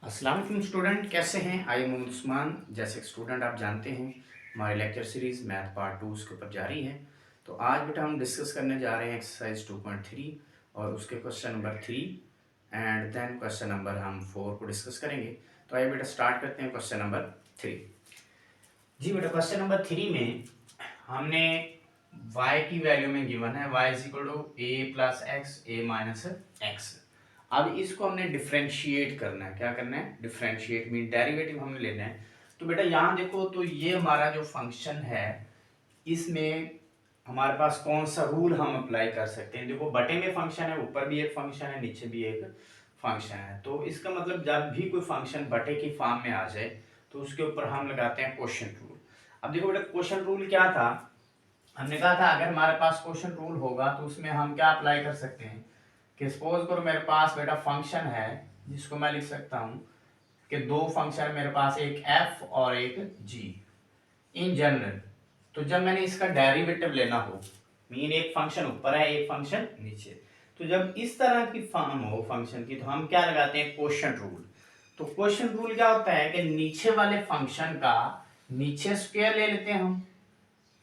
अस्सलाम वालेकुम स्टूडेंट, कैसे हैं? आई एम मोहम्मद उस्मान। जैसे कि स्टूडेंट आप जानते हैं, हमारी लेक्चर सीरीज़ मैथ पार्ट 2 उसके ऊपर जारी है। तो आज बेटा हम डिस्कस करने जा रहे हैं एक्सरसाइज 2.3 और उसके question number 3 and then question number हम 4 को डिस्कस करेंगे। तो आइए बेटा स्टार्ट करते हैं क्वेश्चन नंबर 3। जी बेटा, क्वेश्चन नंबर 3 में हमने y की वैल्यू में गिवन है y is equal to a plus x a minus x. अब इसको हमने डिफरेंशिएट करना है। क्या करना है? डिफरेंशिएट मीन डेरिवेटिव हमने लेना है। तो बेटा यहाँ देखो, तो ये हमारा जो फंक्शन है इसमें हमारे पास कौन सा रूल हम अप्लाई कर सकते हैं। देखो, बटे में फंक्शन है, ऊपर भी एक फंक्शन है, नीचे भी एक फंक्शन है। तो इसका मतलब जब भी कोई फंक्शन बटे की फॉर्म में आ जाए तो उसके ऊपर हम लगाते हैं क्वोशिएंट रूल। अब देखो बेटा, क्वोशिएंट रूल क्या था? हमने कहा था अगर हमारे पास क्वोशिएंट रूल होगा तो उसमें हम क्या अप्लाई कर सकते हैं कि सपोज करो मेरे पास बेटा फंक्शन है जिसको मैं लिख सकता हूं कि दो फंक्शन मेरे पास, एक f और एक g इन जनरल। तो जब मैंने इसका डेरिवेटिव लेना हो, मीन एक फंक्शन ऊपर है एक फंक्शन नीचे, तो जब इस तरह की फॉर्म हो फंक्शन की तो हम क्या लगाते हैं? Quotient rule. तो क्वोशिएंट रूल क्या होता है कि नीचे वाले फंक्शन का नीचे स्क्वायर ले लेते हैं हम,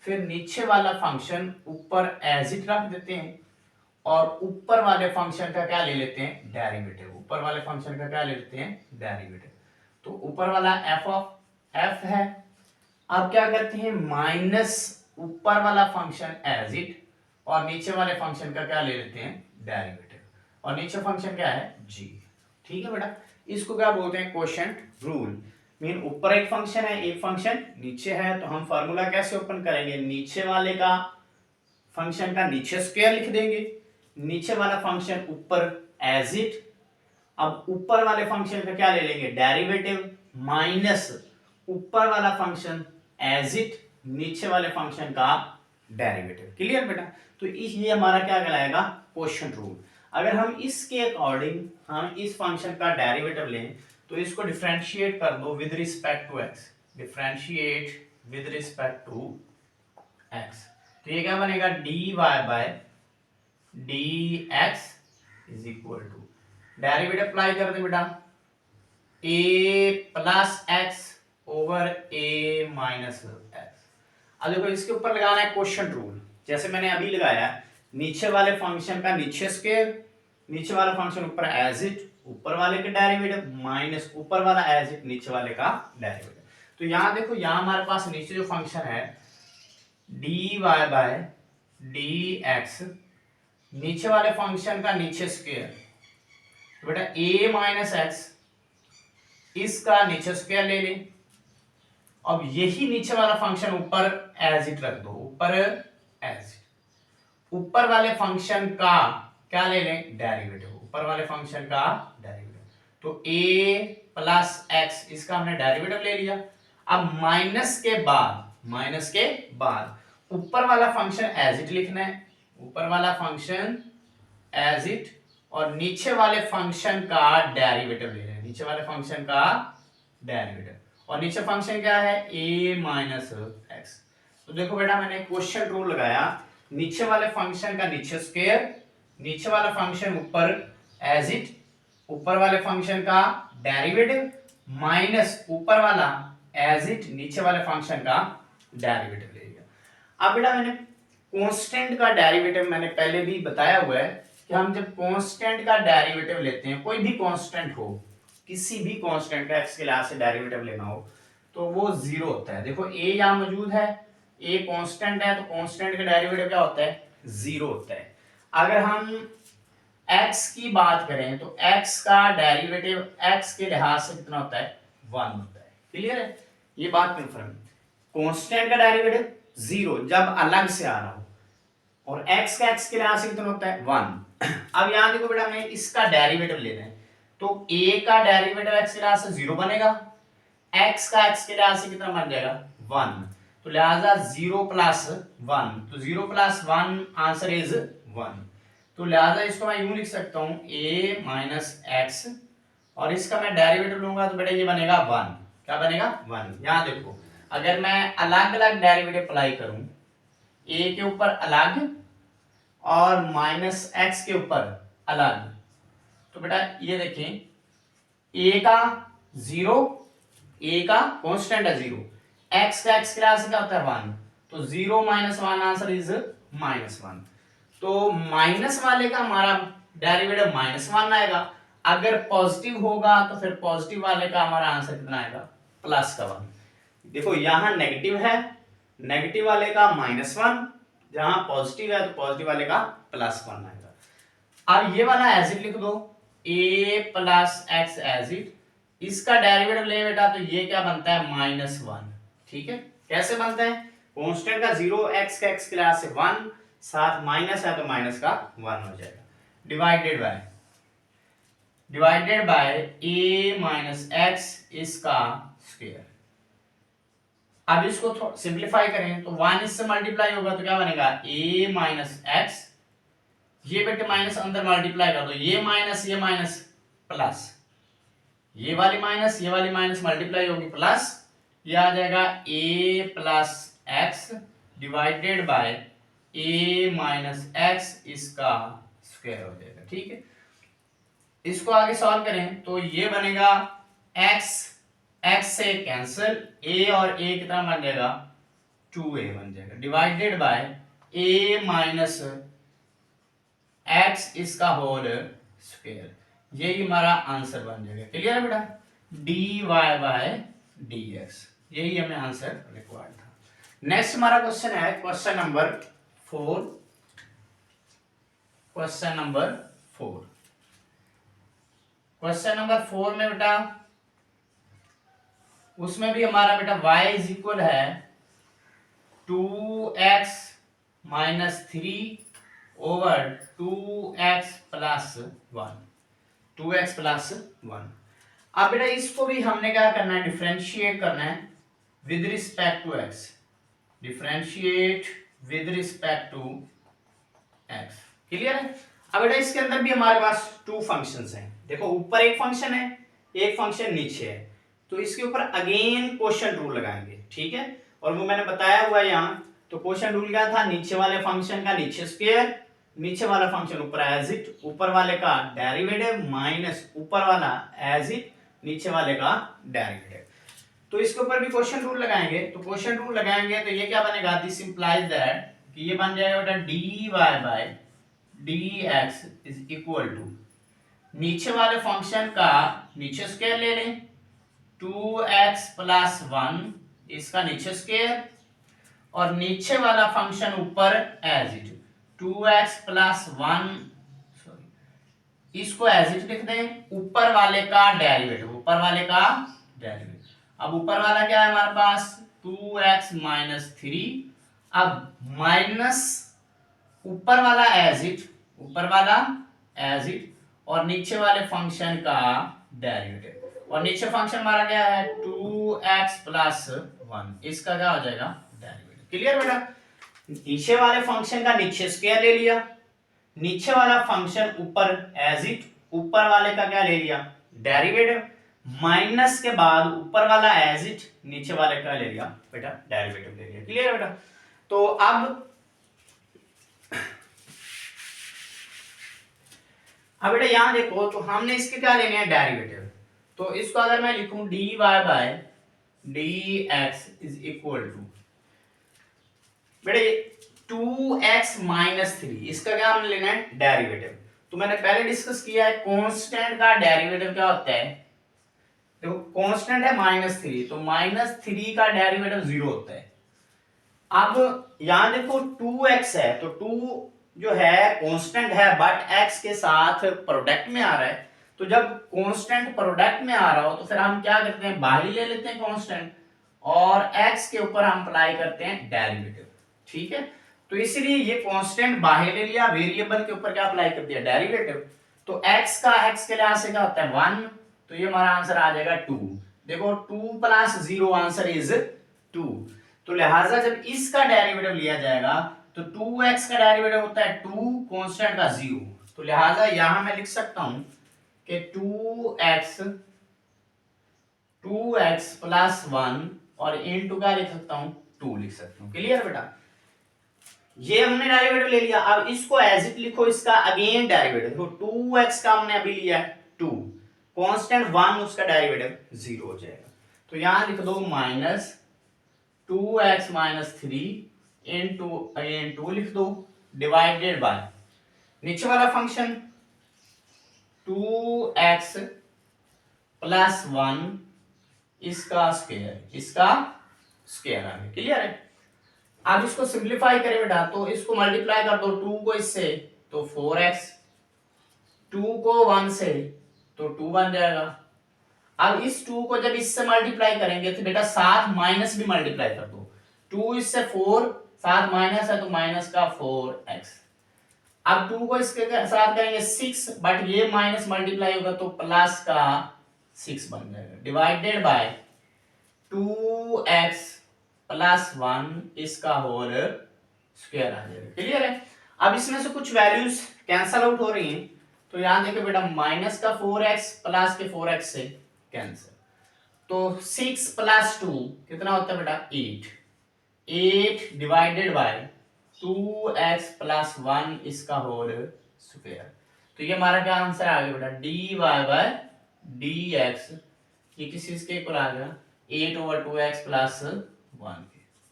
फिर नीचे वाला फंक्शन ऊपर एज इट रख देते हैं और ऊपर वाले फंक्शन का क्या ले लेते हैं? डेरिवेटिव। ऊपर वाले फंक्शन का क्या ले लेते हैं? डेरिवेटिव। तो ऊपर वाला एफ ऑफ एफ है। अब क्या करते हैं? माइनस ऊपर वाला फंक्शन एज इट और नीचे वाले फंक्शन का क्या ले लेते हैं? डेरिवेटिव। और नीचे फंक्शन क्या है? जी। ठीक है बेटा, इसको क्या बोलते हैं? Quotient rule. मीन ऊपर एक फंक्शन है एक फंक्शन नीचे है, तो हम फार्मूला कैसे ओपन करेंगे? नीचे वाले का फंक्शन का नीचे स्क्वायर लिख देंगे, नीचे वाला फंक्शन ऊपर एज इट। अब ऊपर वाले फंक्शन का क्या ले लेंगे? डेरिवेटिव माइनस ऊपर वाला फंक्शन एज इट, नीचे वाले फंक्शन का डेरिवेटिव। क्लियर बेटा? तो ये हमारा क्या कहलाएगा? Quotient rule. अगर हम इसके अकॉर्डिंग हम इस फंक्शन का डेरिवेटिव लें तो इसको डिफरेंशिएट कर दो with respect to x. Differentiate with respect to x, तो ये क्या बनेगा? dy by dx is equal to, derivative apply कर दे बेटा, a plus x over a minus x. अब देखो इसके ऊपर लगाना है क्वोशिएंट रूल, जैसे मैंने अभी लगाया। नीचे वाले फंक्शन का नीचे स्क्वायर, नीचे वाला फंक्शन ऊपर एज इट, ऊपर वाले का डेरिवेटिव माइनस ऊपर वाला एज इट नीचे वाले का डेरिवेटिव। तो यहां देखो, यहां हमारे पास नीचे जो फंक्शन है dy बाय dx, नीचे वाले फंक्शन का नीचे स्क्वायर, तो बेटा a माइनस एक्स इसका नीचे स्क्वायर ले लें। अब यही नीचे वाला फंक्शन ऊपर एज इट रख दो, ऊपर एज इट। ऊपर वाले फंक्शन का क्या ले लें? डेरिवेटिव। ऊपर वाले फंक्शन का डेरिवेटिव, तो a प्लस एक्स इसका हमने डेरिवेटिव ले लिया। अब माइनस के बाद ऊपर वाला फंक्शन एज इट लिखना है, ऊपर वाला फंक्शन एज इट, और नीचे वाले फंक्शन का डेरिवेटिव ले रहे हैं, नीचे वाले फंक्शन का डेरिवेटिव। और नीचे फंक्शन क्या है? a minus x. तो देखो बेटा, मैंने क्वोशिएंट रूल लगाया, नीचे वाले फंक्शन का नीचे स्क्वायर, नीचे वाला फंक्शन ऊपर एज इट, ऊपर वाले फंक्शन का डेरिवेटिव माइनस ऊपर वाला एज इट, नीचे वाले फंक्शन का डेरिवेटिव ले लिया। अब बेटा, मैंने कांस्टेंट का डेरिवेटिव मैंने पहले भी बताया हुआ है कि हम जब कांस्टेंट का डेरिवेटिव लेते हैं, कोई भी कांस्टेंट हो, किसी भी कांस्टेंट का एक्स के लिहाज से डेरिवेटिव लेना हो तो वो जीरो होता है। देखो a यहां मौजूद है, a कांस्टेंट है, तो कांस्टेंट का डेरिवेटिव क्या होता है? जीरो होता है। अगर हम x की बात करें तो x का डेरिवेटिव x के लिहाज से कितना होता है? 1 होता है। क्लियर है? ये बात कंफर्म। कांस्टेंट का डेरिवेटिव जीरो जब अलग से आ रहा हो, और x का x के लिहाज से कितना होता है? 1। अब यहां देखो बेटा, हमें इसका डेरिवेटिव लेना है, तो a का डेरिवेटिव x के लिहाज से 0 बनेगा, x का x के लिहाज से कितना बन जाएगा? 1। तो लिहाजा 0 प्लस 1, तो 0 प्लस 1 आंसर इज 1। तो लिहाजा इसको मैं यूं लिख सकता हूं a माइनस एक्स, और इसका मैं डेरिवेटिव लूंगा तो बेटा ये बनेगा 1। क्या बनेगा? 1। यहां देखो, अगर मैं अलग अलग डेरिवेटिव अप्लाई करूं, a के ऊपर अलग और माइनस एक्स के ऊपर अलग, तो बेटा ये देखें, a का जीरो, ए का कांस्टेंट है जीरो, एक्स का एक्स क्लास क्या होता है वन, तो zero minus one answer is minus one. तो माइनस वाले का हमारा डेरिवेटिव माइनस वन आएगा, अगर पॉजिटिव होगा तो फिर पॉजिटिव वाले का हमारा आंसर कितना आएगा, प्लस का वन। देखो यहां नेगेटिव है, नेगेटिव वाले का माइनस वन, जहां पॉजिटिव है तो पॉजिटिव वाले का प्लस वन आएगा। अब ये वाला एज इट लिख दो, a plus x as it, इसका डेरिवेटिव ले बेटा तो ये क्या बनता है माइनस वन। ठीक है, कैसे बनता है, कांस्टेंट का जीरो, एक्स का एक्स क्लास है वन, साथ माइनस है तो माइनस का वन हो जाएगा, divided by a minus x इसका स्क्वायर। अब इसको सिंप्लीफाई करें तो वन इससे मल्टीप्लाई होगा तो क्या बनेगा a माइनस एक्स, ये बेटे माइनस अंदर मल्टीप्लाई कर दो, ये माइनस प्लस, ये वाली माइनस मल्टीप्लाई होगी प्लस, ये आ जाएगा a plus x divided by a minus x इसका स्क्वायर हो जाएगा। ठीक है, इसको आगे सॉल्व करें तो ये बनेगा x से कैंसिल, a और a कितना बन जाएगा 2a बन जाएगा, divided by a minus x इसका होल स्क्वायर, यही हमारा आंसर बन जाएगा। क्लियर है बेटा, dy बाय dx, यही हमें आंसर रिक्वायर्ड था। नेक्स्ट हमारा क्वेश्चन है क्वेश्चन नंबर 4। क्वेश्चन नंबर 4 में बेटा उसमें भी हमारा बेटा y इज इक्वल है 2x minus 3 over 2x plus 1। अब बेटा इसको भी हमने क्या करना है, डिफरेंशिएट करना है with respect to x, clear है। अब बेटा इसके अंदर भी हमारे पास टू फंक्शंस हैं, देखो ऊपर एक फंक्शन है, एक फंक्शन नीचे है, तो इसके ऊपर अगेन क्वोशिएंट रूल लगाएंगे। ठीक है, और वो मैंने बताया हुआ है यहाँ, तो क्वोशिएंट रूल क्या था, नीचे वाले फंक्शन का नीचे स्क्वायर, नीचे वाला फंक्शन ऊपर एज इट, ऊपर वाले का डेरिवेटिव माइनस ऊपर वाला एज इट नीचे वाले का डेरिवेटिव। तो इसके ऊपर भी क्वोशिएंट रूल लगाएंगे, तो क्वोशिएंट रूल लगाएंगे तो ये क्या बनेगा, दिस इंप्लाइज दैट कि ये बन जाएगा बेटा dy by dx is equal to, नीचे वाले फंक्शन का नीचे स्क्वायर ले लें 2x प्लस 1 इसका नीचे स्क्वायर, और नीचे वाला फंक्शन ऊपर एज इट 2x प्लस 1, इसको एज इट लिख दें, ऊपर वाले का डेरिवेटिव, अब ऊपर वाला क्या है हमारे पास 2x माइनस 3, अब माइनस ऊपर वाला एज इट, और नीचे वाले फंक्शन का डेरिवेटिव, और नीचे फंक्शन हमारा क्या है 2x प्लस 1, इसका क्या हो जाएगा डेरिवेटिव। क्लियर बेटा, नीचे वाले फंक्शन का नीचे स्क्वायर ले लिया, नीचे वाला फंक्शन ऊपर एज इट, ऊपर वाले का क्या ले लिया डेरिवेटिव, माइनस के बाद ऊपर वाला एज इट, नीचे वाले का ले लिया बेटा डेरिवेटिव ले लिया। क्लियर है बेटा, तो अब बेटा यहां देखो, तो हमने इसके क्या लेने हैं डेरिवेटिव, तो इसको अगर मैं लिखूं dy by dx is equal to बेटा 2x माइनस 3, इसका क्या हमने लेना है डेरिवेटिव। तो मैंने पहले डिस्कस किया है कांस्टेंट का डेरिवेटिव क्या होता है, देखो कांस्टेंट है -3, तो -3 का डेरिवेटिव 0 होता है। अब यहां देखो 2x है, तो 2 जो है कांस्टेंट है बट x के साथ प्रोडक्ट में आ रहा है, तो जब कांस्टेंट प्रोडक्ट में आ रहा हो तो फिर हम क्या करते हैं, बाहरी ले लेते हैं कांस्टेंट, और x के ऊपर हम अप्लाई करते हैं डेरिवेटिव। ठीक है, तो इसलिए ये कांस्टेंट बाहर ले लिया, वेरिएबल के ऊपर क्या अप्लाई कर दिया डेरिवेटिव, तो x का x के लिहाज से क्या होता है 1, तो ये हमारा आंसर आ जाएगा 2। देखो 2 प्लस 0 आंसर इज 2, तो लिहाजा जब इसका डेरिवेटिव लिया जाएगा तो 2x का डेरिवेटिव होता है 2, कांस्टेंट का 0, तो लिहाजा यहां मैं लिख सकता हूं कि 2x प्लस 1 और इनटू क्या लिख सकता हूं 2 लिख सकता हूं। क्लियर बेटा, ये हमने डेरिवेटिव ले लिया, अब इसको एज इट लिखो, इसका अगेन डेरिवेटिव, तो 2x का हमने अभी लिया है 2, कांस्टेंट 1 उसका डेरिवेटिव 0 हो जाएगा। तो यहां लिख दो माइनस 2x माइनस 3 इंटू लिख दो डिवाइडेड बाय नीचे वाला फंक्शन 2x प्लस 1 इसका स्क्वायर आ गया। क्लियर है? अब इसको सिंप्लीफाई करें बेटा, तो इसको मल्टीप्लाई कर दो 2 को इससे तो 4x, 2 को 1 से तो 2 बन जाएगा। अब इस 2 को जब इससे मल्टीप्लाई करेंगे तो बेटा साथ माइनस भी मल्टीप्लाई कर दो, 2 इससे 4 साथ माइनस है तो माइनस का 4x। अब 2 को इसके साथ करेंगे 6, बट ये माइनस मल्टीप्लाई होगा तो प्लस का 6 बन जाएगा डिवाइडेड बाय 2x प्लस 1 इसका होल स्क्वायर आ जाएगा। क्लियर है? अब इसमें से कुछ वैल्यूज कैंसल आउट हो रही हैं, तो यहां देखो बेटा माइनस का 4x प्लस के 4x से कैंसिल, तो 6 प्लस 2 कितना होता है बेटा 8 डिवाइडेड बाय 2x प्लस 1 इसका होल स्क्वायर। तो ये हमारा क्या आंसर आ गया बेटा dy बाय dx, ये किस चीज के इक्वल आ गया 8/2x प्लस 1।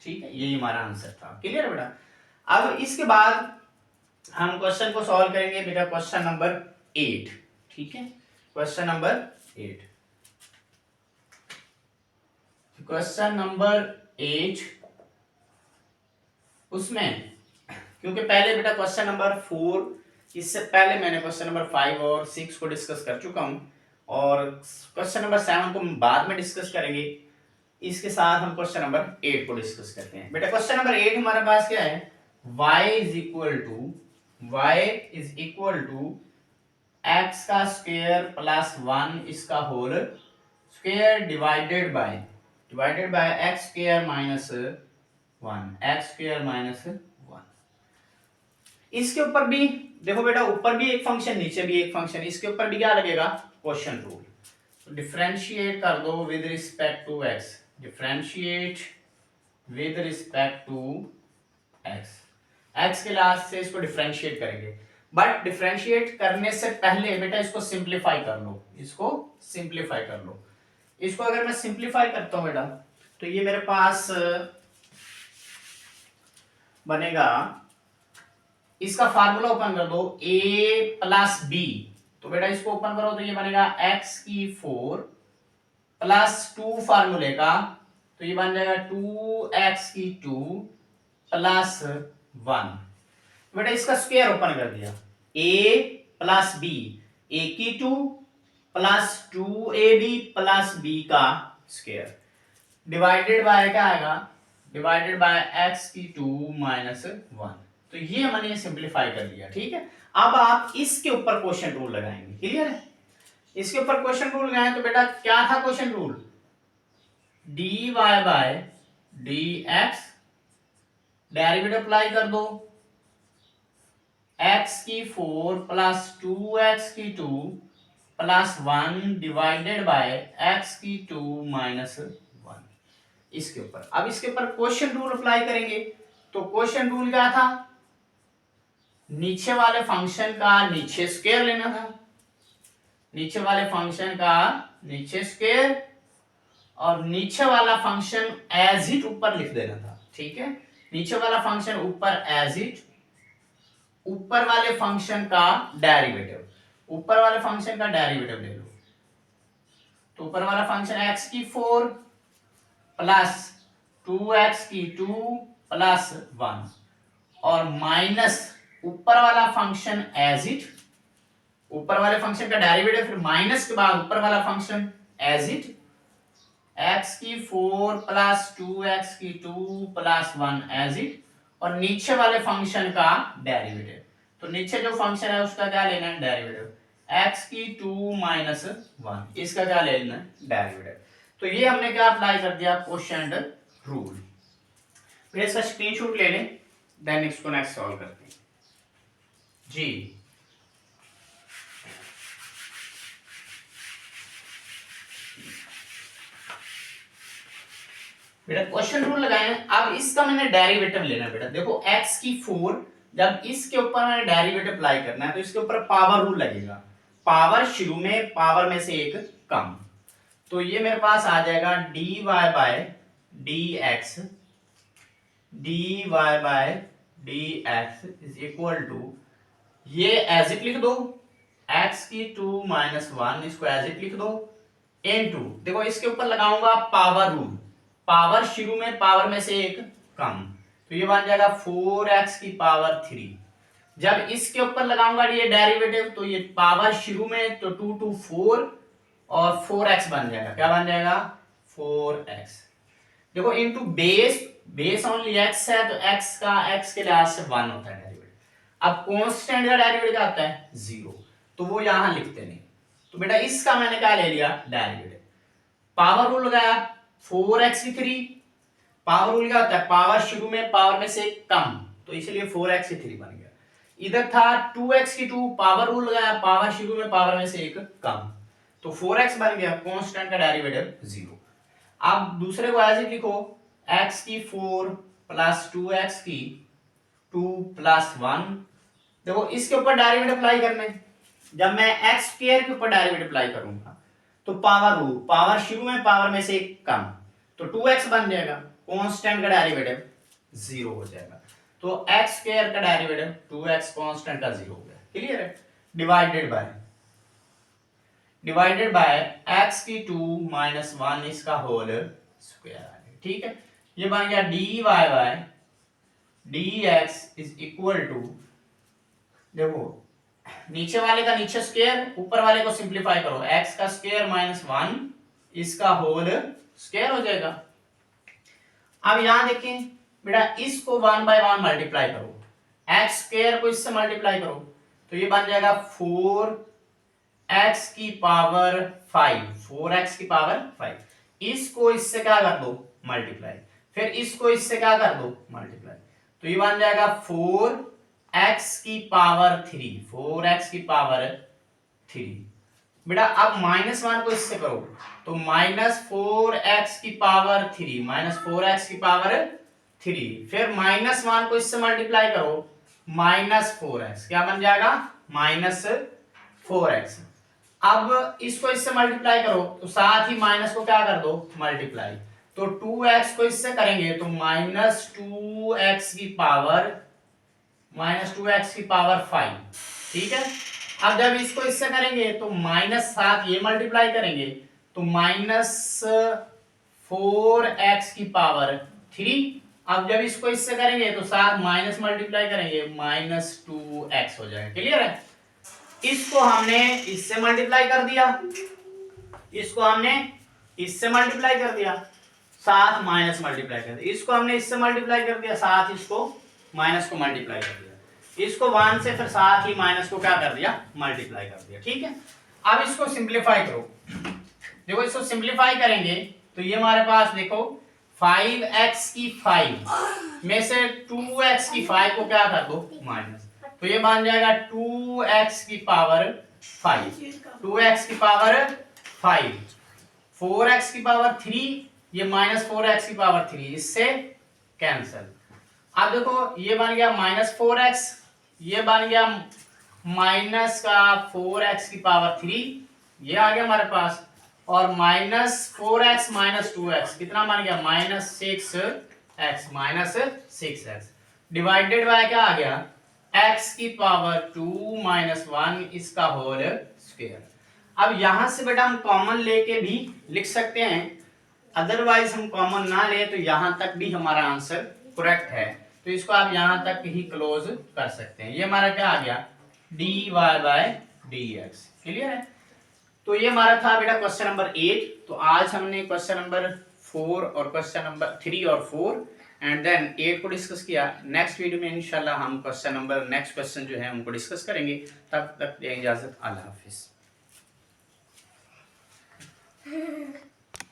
ठीक है, यही हमारा आंसर था। क्लियर है बेटा? अब इसके बाद हम क्वेश्चन को सॉल्व करेंगे बेटा, क्वेश्चन नंबर 8। ठीक है, क्वेश्चन नंबर 8। क्वेश्चन नंबर 8 उसमें क्योंकि पहले बेटा क्वेश्चन नंबर 4 इससे पहले मैंने क्वेश्चन नंबर 5 और 6 को डिस्कस कर चुका हूं, और क्वेश्चन नंबर 7 को हम बाद में डिस्कस करेंगे। इसके साथ हम क्वेश्चन नंबर 8 को डिस्कस करते हैं। बेटा क्वेश्चन नंबर 8 हमारे पास क्या है, y is equal to x का स्क्वायर प्लस 1 इसका whole square divided by x square minus 1। इसके ऊपर भी देखो बेटा, ऊपर भी एक फंक्शन नीचे भी एक फंक्शन, इसके ऊपर भी क्या लगेगा क्वेश्चन रूल। तो डिफरेंशिएट कर दो with respect to x, differentiate with respect to x के लास्ट से इसको डिफरेंशिएट करेंगे, बट डिफरेंशिएट करने से पहले बेटा इसको सिंप्लीफाई कर लो, इसको अगर मैं सिंप्लीफाई करता हूं बेटा तो ये मेरे पास बनेगा, इसका फार्मूला ओपन कर दो a प्लस बी, तो बेटा इसको ओपन करो तो ये बनेगा x की 4 प्लस 2 फार्मूले का, तो ये बन जाएगा 2x की 2 प्लस 1। बेटा इसका स्क्वायर ओपन कर दिया, a प्लस बी, a की 2 प्लस 2ab प्लस b का स्क्वायर डिवाइडेड बाय क्या आएगा, डिवाइडेड बाय x की 2 माइनस 1। तो ये मैंने सिंप्लीफाई कर दिया। ठीक है, अब आप इसके ऊपर क्वेश्चन रूल लगाएंगे। क्लियर है? इसके ऊपर क्वेश्चन रूल लगाएं तो बेटा क्या था quotient rule, dy by dx, derivative apply कर दो x की 4 प्लस 2x की 2 प्लस 1 डिवाइडेड बाय x की 2 माइनस 1 इसके ऊपर। अब इसके ऊपर क्वेश्चन रूल अप्लाई करेंगे, तो क्वेश्चन रूल क्या था, नीचे वाले फंक्शन का नीचे स्क्वायर लेना था, नीचे वाले फंक्शन का नीचे स्क्वायर, और नीचे वाला फंक्शन एज इट ऊपर लिख देना था। ठीक है, नीचे वाला फंक्शन ऊपर एज इट, ऊपर वाले फंक्शन का डेरिवेटिव, ऊपर वाले फंक्शन का डेरिवेटिव ले लो, तो ऊपर वाला फंक्शन x की 4 प्लस 2x की 2 प्लस 1 और माइनस ऊपर वाला फंक्शन एज इट, ऊपर वाले फंक्शन का डेरिवेटिव फिर माइनस के बाद ऊपर वाला फंक्शन एज इट, x की 4 प्लस 2x की 2 प्लस 1 एज इट, और नीचे वाले फंक्शन का डेरिवेटिव। तो नीचे जो फंक्शन है उसका क्या लेना है डेरिवेटिव, x की 2 माइनस 1 इसका क्या लेना है डेरिवेटिव। तो ये हमने क्या अप्लाई कर दिया क्वोशिएंट रूल। फिर इसका स्क्रीनशॉट ले लें, देन इसको नेक्स्ट सॉल्व करते हैं जी। बेटा क्वेश्चन रूल लगाए, अब इसका मैंने डेरिवेटिव लेना है। बेटा देखो x की 4, जब इसके ऊपर मैंने डेरिवेटिव अप्लाई करना है तो इसके ऊपर पावर रूल लगेगा। पावर शुरू में पावर में से एक कम, तो ये मेरे पास आ जाएगा dy by dx, dy by dx is equal to, ये एज इट लिख दो, x की 2 माइनस 1, इसको एज इट लिख दो, इनटू, देखो इसके ऊपर लगाऊंगा पावर रूल, पावर शुरू में पावर में से एक कम, तो ये बन जाएगा 4x की पावर 3। जब इसके ऊपर लगाऊंगा ये डेरिवेटिव, तो ये पावर शुरू में तो 2 to 4 और 4x बन जाएगा, क्या बन जाएगा 4x। देखो into base, base only x है, तो x का x के लिहाज से 1 होता है डेरिवेटिव। अब कांस्टेंट का डेरिवेटिव क्या आता है 0, तो वो यहां लिखते नहीं, तो बेटा इसका मैंने क्या ले लिया डेरिवेटिव, पावर रूल लगाया 4x की 3, पावर रूल क्या होता है पावर शुरू में पावर में से कम, तो इसलिए 4x की 3 बन गया। इधर था 2x की 2, पावर रूल लगाया पावर शुरू में पावर में से एक कम, तो 4x बन गया, कांस्टेंट का डेरिवेटिव 0। अब दूसरे को एज इट लिखो, x की 4 प्लस 2x की 2 प्लस 1, देखो इसके ऊपर डेरिवेटिव अप्लाई करने, जब मैं x स्क्वायर के ऊपर डेरिवेटिव अप्लाई करूंगा तो पावर रूल, पावर शुरू में पावर में से एक कम, तो 2x बन जाएगा, कांस्टेंट का डेरिवेटिव 0 हो जाएगा, तो x स्क्वायर का डेरिवेटिव 2x कांस्टेंट का 0 हो गया, क्लियर है। डिवाइडेड बाय x की 2 माइनस 1 इसका होल स्क्वायर आ गया, ठीक है। ये बन गया dy by dx is equal to, देखो नीचे वाले का नीचे स्क्वायर, ऊपर वाले को सिंपलीफाई करो, x का स्क्वायर माइनस 1 इसका होल स्क्वायर हो जाएगा। अब यहां देखें बेटा, इसको 1 बाय 1 मल्टीप्लाई करो, x स्क्वायर को इससे मल्टीप्लाई करो, तो ये बन जाएगा 4x की पावर 5, 4x की पावर 5, इसको इससे क्या कर दो मल्टीप्लाई, फिर इसको इससे क्या कर दो मल्टीप्लाई, तो ये बन जाएगा 4x की पावर 3, 4x की पावर 3। बेटा अब माइनस 1 को इससे करो, तो माइनस 4x की पावर 3, माइनस 4x की पावर 3, फिर माइनस 1 को इससे मल्टीप्लाई करो, माइनस 4x, क्या बन जाएगा माइनस 4x। अब इसको इससे मल्टीप्लाई करो, तो साथ ही माइनस को क्या कर दो मल्टीप्लाई, तो 2x को इससे करेंगे तो माइनस 2x की पावर, माइनस 2x की पावर 5, ठीक है। अब जब इसको इससे करेंगे तो माइनस 7 ये मल्टीप्लाई करेंगे तो माइनस 4x की पावर 3, अब जब इसको इससे करेंगे तो साथ माइनस मल्टीप्लाई करेंगे माइनस 2x हो जाएगा, क्लियर है। इसको हमने इससे मल्टीप्लाई कर दिया, इसको हमने इससे मल्टीप्लाई कर दिया, साथ माइनस मल्टीप्लाई कर दिया, इसको हमने इससे मल्टीप्लाई कर दिया, साथ इसको माइनस को मल्टीप्लाई कर दिया, इसको 1 से फिर साथ ही माइनस को क्या कर दिया मल्टीप्लाई कर दिया, ठीक है। अब इसको सिंपलीफाई करो, देखो इसको सिंपलीफाई करेंगे तो ये हमारे पास देखो 5x की 5 में से 2x की 5 को क्या कर दो माइनस, तो ये बन जाएगा 2x की पावर 5, 2x की पावर 5, 4x की पावर 3, ये माइनस 4x की पावर 3, इससे कैंसिल। अब देखो ये बन गया माइनस 4x, ये बन गया माइनस का 4x की पावर 3, ये आ गया हमारे पास, और माइनस 4x माइनस 2x कितना बन गया minus 6x, minus 6x divided by क्या आ गया x की पावर 2 माइनस 1 इसका होल स्क्वायर। अब यहां से बेटा हम कॉमन लेके भी लिख सकते हैं, अदरवाइज हम कॉमन ना ले तो यहां तक भी हमारा आंसर करेक्ट है, तो इसको आप यहां तक ही क्लोज कर सकते हैं। ये हमारा क्या आ गया dy बाय dx, क्लियर है। तो ये हमारा था बेटा क्वेश्चन नंबर 8। तो आज हमने क्वेश्चन नंबर 4 और क्वेश्चन नंबर 3 और 4 एंड देन 8 को डिस्कस किया। नेक्स्ट वीडियो में इंशाल्लाह हम नेक्स्ट क्वेश्चन जो है उनको डिस्कस करेंगे। तब तक इजाजत, अल्लाह हाफिज।